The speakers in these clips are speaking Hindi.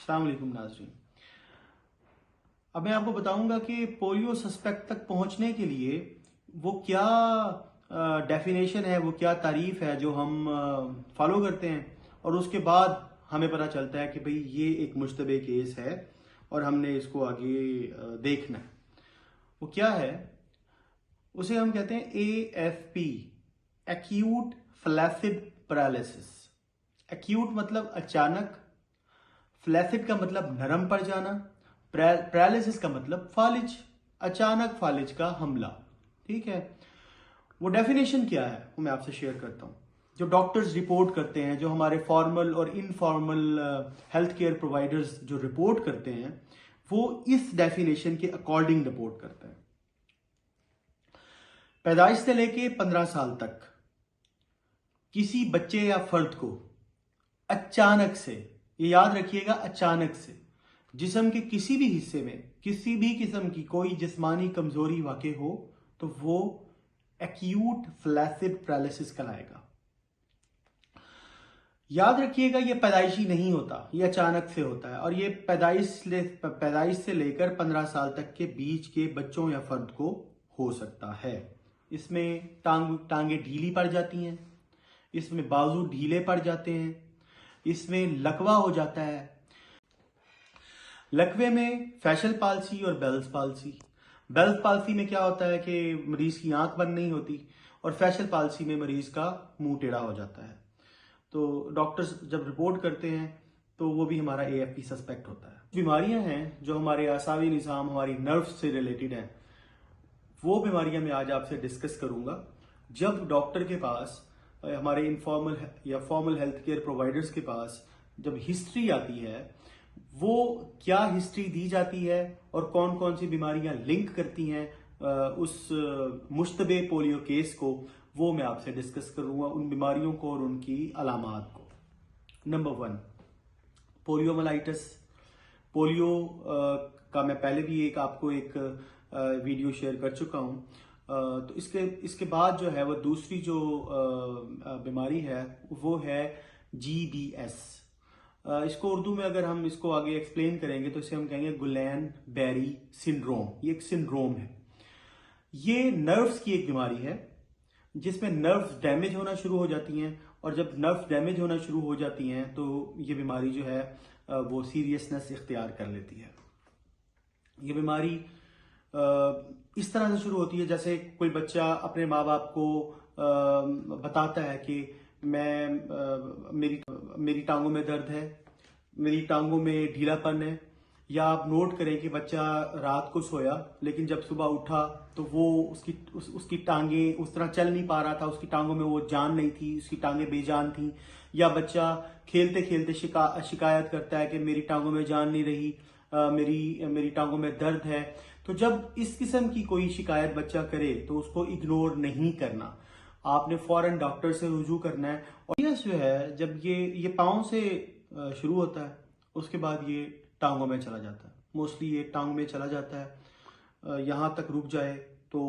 अस्सलाम वालेकुम नाज़रीन। अब मैं आपको बताऊंगा कि पोलियो सस्पेक्ट तक पहुंचने के लिए वो क्या डेफिनेशन है, वो क्या तारीफ है जो हम फॉलो करते हैं और उसके बाद हमें पता चलता है कि भाई ये एक मुश्तबे केस है और हमने इसको आगे देखना है। वो क्या है, उसे हम कहते हैं AFP, acute flaccid paralysis. Acute मतलब अचानक, फ्लैसिड का मतलब नरम पड़ जाना, पैरालिसिस का मतलब फालिज, अचानक फालिज का हमला। ठीक है, वो डेफिनेशन क्या है वो मैं आपसे शेयर करता हूं। जो डॉक्टर्स रिपोर्ट करते हैं, जो हमारे फॉर्मल और इनफॉर्मल हेल्थ केयर प्रोवाइडर्स जो रिपोर्ट करते हैं, वो इस डेफिनेशन के अकॉर्डिंग रिपोर्ट करते हैं। पैदाइश से लेके 15 साल तक किसी बच्चे या फर्द को अचानक से, ये याद रखिएगा, अचानक से जिस्म के किसी भी हिस्से में किसी भी किस्म की कोई जिस्मानी कमजोरी वाक़ई हो तो वो एक्यूट फ्लैसिड पैरालिसिस कहलाएगा। याद रखिएगा, ये पैदाइशी नहीं होता, ये अचानक से होता है और ये पैदाइश से लेकर 15 साल तक के बीच के बच्चों या फर्द को हो सकता है। इसमें टांगे ढीली पड़ जाती हैं, इसमें बाजू ढीले पड़ जाते हैं, इसमें लकवा हो जाता है। लकवे में फैशल पाल्सी और बेल्स पाल्सी। बेल्स पाल्सी में क्या होता है कि मरीज की आंख बंद नहीं होती और फैशल पाल्सी में मरीज का मुंह टेढ़ा हो जाता है। तो डॉक्टर्स जब रिपोर्ट करते हैं तो वो भी हमारा AFP सस्पेक्ट होता है। बीमारियां हैं जो हमारे आसावी निज़ाम, हमारी नर्व्स से रिलेटेड हैं, वो बीमारियां मैं आज आपसे डिस्कस करूंगा। जब डॉक्टर के पास, हमारे इनफॉर्मल या फॉर्मल हेल्थ केयर प्रोवाइडर्स के पास जब हिस्ट्री आती है, वो क्या हिस्ट्री दी जाती है और कौन कौन सी बीमारियां लिंक करती हैं उस मुश्तबे पोलियो केस को, वो मैं आपसे डिस्कस करूंगा, उन बीमारियों को और उनकी अलामात को। Number 1, poliomyelitis. पोलियो का मैं पहले भी आपको एक वीडियो शेयर कर चुका हूं। तो इसके बाद जो है वो दूसरी जो बीमारी है वो है GBS। इसको उर्दू में अगर हम इसको आगे एक्सप्लेन करेंगे तो इसे हम कहेंगे गुलैन बेरी सिंड्रोम। ये एक सिंड्रोम है, ये नर्व्स की एक बीमारी है जिसमें नर्व्स डैमेज होना शुरू हो जाती हैं और जब नर्व्स डैमेज होना शुरू हो जाती हैं तो ये बीमारी जो है वो सीरियसनेस इख्तियार कर लेती है। ये बीमारी इस तरह से शुरू होती है जैसे कोई बच्चा अपने माँ बाप को बताता है कि मेरी टांगों में दर्द है, मेरी टांगों में ढीलापन है। या आप नोट करें कि बच्चा रात को सोया लेकिन जब सुबह उठा तो वो उसकी टांगे उस तरह चल नहीं पा रहा था, उसकी टांगों में वो जान नहीं थी, उसकी टांगे बेजान थी। या बच्चा खेलते खेलते शिकायत करता है कि मेरी टांगों में जान नहीं रही, मेरी टांगों में दर्द है। तो जब इस किस्म की कोई शिकायत बच्चा करे तो उसको इग्नोर नहीं करना, आपने फौरन डॉक्टर से रुजू करना है। और ये जो है जब ये पाँव से शुरू होता है, उसके बाद ये टांगों में चला जाता है। मोस्टली ये टांग में चला जाता है, यहाँ तक रुक जाए तो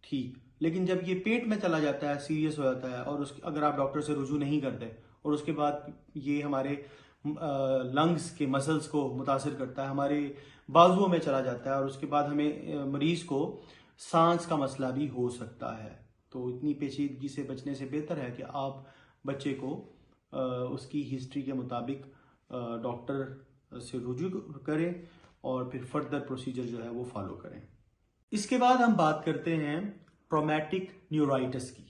ठीक, लेकिन जब ये पेट में चला जाता है, सीरियस हो जाता है और अगर आप डॉक्टर से रुजू नहीं करते और उसके बाद ये हमारे लंग्स के मसल्स को मुतासिर करता है, हमारे बाजुओं में चला जाता है और उसके बाद हमें मरीज को सांस का मसला भी हो सकता है। तो इतनी पेचीदगी से बचने से बेहतर है कि आप बच्चे को उसकी हिस्ट्री के मुताबिक डॉक्टर से रुजू करें और फिर फर्दर प्रोसीजर जो है वो फॉलो करें। इसके बाद हम बात करते हैं ट्रॉमेटिक न्यूराइटिस की।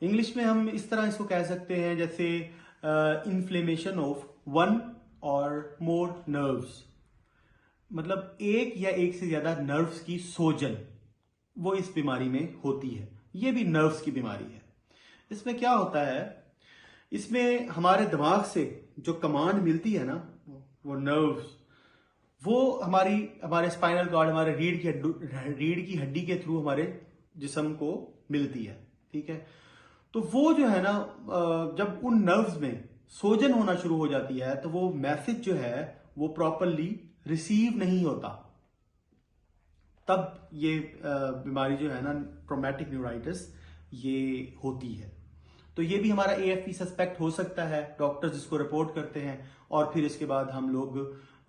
इंग्लिश में हम इस तरह इसको कह सकते हैं जैसे इन्फ्लेमेशन ऑफ वन और मोर नर्व्स, मतलब एक या एक से ज्यादा नर्व्स की सोजन वो इस बीमारी में होती है। ये भी नर्व्स की बीमारी है। इसमें क्या होता है, इसमें हमारे दिमाग से जो कमांड मिलती है ना, वो नर्व्स, वो हमारे स्पाइनल कॉर्ड, हमारे रीढ़ की हड्डी के थ्रू हमारे जिस्म को मिलती है। ठीक है, तो वो जो है ना, जब उन नर्व्स में सोजन होना शुरू हो जाती है तो वो मैसेज जो है वो प्रॉपरली रिसीव नहीं होता, तब ये बीमारी जो है ना, ट्रॉमेटिक न्यूराइटिस, ये होती है। तो ये भी हमारा AFP सस्पेक्ट हो सकता है, डॉक्टर्स इसको रिपोर्ट करते हैं और फिर इसके बाद हम लोग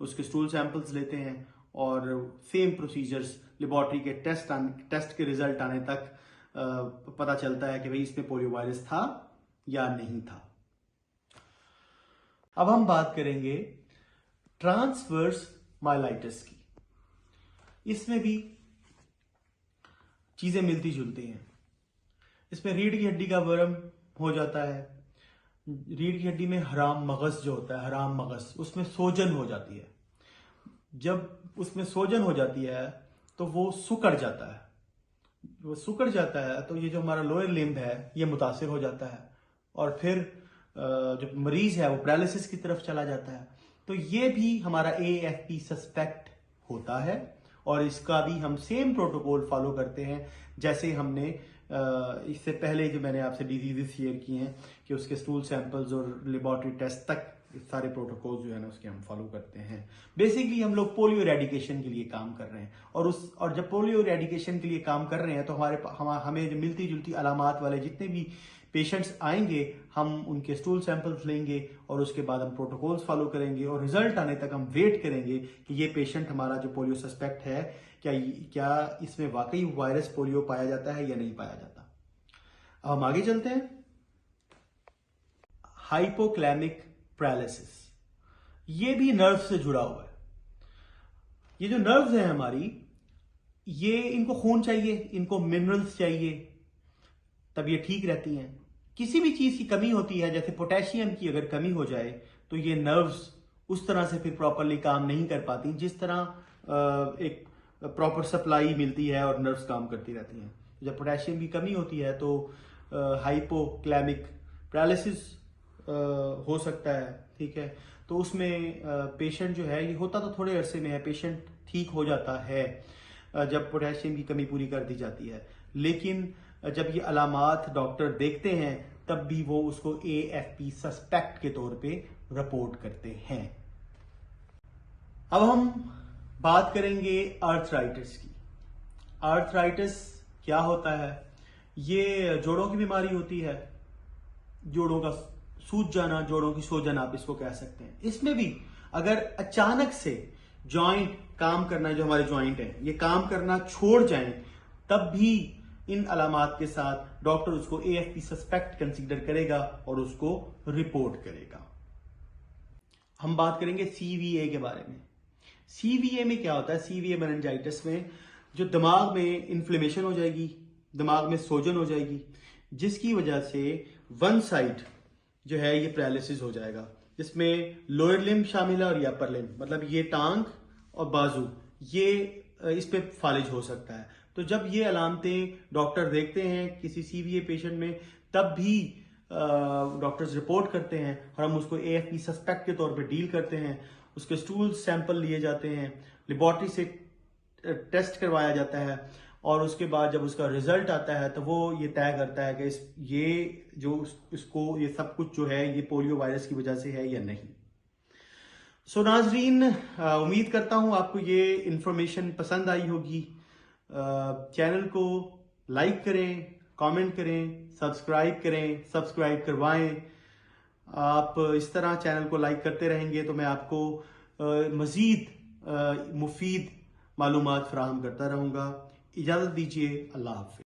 उसके स्टूल सैंपल्स लेते हैं और सेम प्रोसीजर्स लेबोरेटरी के टेस्ट के रिजल्ट आने तक पता चलता है कि भाई इसमें पोलियो वायरस था या नहीं था। अब हम बात करेंगे ट्रांसवर्स माइलाइटिस की। इसमें भी चीजें मिलती जुलती हैं। इसमें रीढ़ की हड्डी का वर्म हो जाता है। रीढ़ की हड्डी में हराम मगज जो होता है, हराम मगज, उसमें सोजन हो जाती है। जब उसमें सोजन हो जाती है तो वो सुकड़ जाता है। वो सुकड़ जाता है तो ये जो हमारा लोअर लिम्ब है ये मुतासिर हो जाता है और फिर जो मरीज है वो पैरालिसिस की तरफ चला जाता है। तो ये भी हमारा AFP सस्पेक्ट होता है और इसका भी हम सेम प्रोटोकॉल फॉलो करते हैं जैसे हमने इससे पहले जो मैंने आपसे डिजीजेस शेयर किए हैं कि उसके स्टूल सैंपल्स और लेबोरेटरी टेस्ट तक सारे प्रोटोकॉल जो है ना उसके हम फॉलो करते हैं। बेसिकली हम लोग पोलियो एरेडिकेशन के लिए काम कर रहे हैं और जब पोलियो एरेडिकेशन के लिए काम कर रहे हैं तो हमें जो मिलती जुलती अलामात वाले जितने भी पेशेंट्स आएंगे हम उनके स्टूल सैंपल्स लेंगे और उसके बाद हम प्रोटोकॉल्स फॉलो करेंगे और रिजल्ट आने तक हम वेट करेंगे कि ये पेशेंट हमारा जो पोलियो सस्पेक्ट है क्या इसमें वाकई वायरस पोलियो पाया जाता है या नहीं पाया जाता। अब हम आगे चलते हैं। हाइपोक्लैमिक पैरालिसिस, ये भी नर्व से जुड़ा हुआ है। ये जो नर्व्स हैं हमारी, ये इनको खून चाहिए, इनको मिनरल्स चाहिए, तब ये ठीक रहती हैं। किसी भी चीज की कमी होती है, जैसे पोटेशियम की अगर कमी हो जाए तो ये नर्व्स उस तरह से फिर प्रॉपरली काम नहीं कर पाती जिस तरह एक प्रॉपर सप्लाई मिलती है और नर्व्स काम करती रहती हैं। जब पोटेशियम की कमी होती है तो हाइपोक्लैमिक पैरालिसिस हो सकता है, ठीक है। तो उसमें पेशेंट जो है, ये होता तो थोड़े अरसे में है, पेशेंट ठीक हो जाता है जब पोटेशियम की कमी पूरी कर दी जाती है, लेकिन जब ये अलामात डॉक्टर देखते हैं तब भी वो उसको AFP सस्पेक्ट के तौर पे रिपोर्ट करते हैं। अब हम बात करेंगे आर्थराइटिस की। आर्थराइटिस क्या होता है? ये जोड़ों की बीमारी होती है, जोड़ों का सूज जाना, जोड़ों की सोजन आप इसको कह सकते हैं। इसमें भी अगर अचानक से जॉइंट काम करना, जो हमारे जॉइंट है ये काम करना छोड़ जाएं, तब भी इन अलामात के साथ डॉक्टर उसको AFP सस्पेक्ट कंसीडर करेगा और उसको रिपोर्ट करेगा। हम बात करेंगे CVA के बारे में। CVA में क्या होता है? CVA मेनिंजाइटिस में जो दिमाग में इन्फ्लेमेशन हो जाएगी, दिमाग में सोजन हो जाएगी, जिसकी वजह से वन साइड जो है ये पैरालिसिस हो जाएगा, जिसमें लोअर लिम्ब शामिल है और ये अपर लिम्ब, मतलब ये टांग और बाजू, ये इस पे फालिज हो सकता है। तो जब ये अलामतें डॉक्टर देखते हैं किसी CVA पेशेंट में, तब भी डॉक्टर्स रिपोर्ट करते हैं और हम उसको AFP सस्पेक्ट के तौर पे डील करते हैं। उसके स्टूल सैंपल लिए जाते हैं, लेबोरेटरी से टेस्ट करवाया जाता है और उसके बाद जब उसका रिजल्ट आता है तो वो ये तय करता है कि इसको ये सब कुछ जो है ये पोलियो वायरस की वजह से है या नहीं। सो नाजरीन, उम्मीद करता हूं आपको ये इंफॉर्मेशन पसंद आई होगी। चैनल को लाइक करें, कमेंट करें, सब्सक्राइब करें, सब्सक्राइब करवाएं। आप इस तरह चैनल को लाइक करते रहेंगे तो मैं आपको मजीद मुफीद मालूमात फराहम करता रहूंगा। इजाजत दीजिए, अल्लाह हाफिज।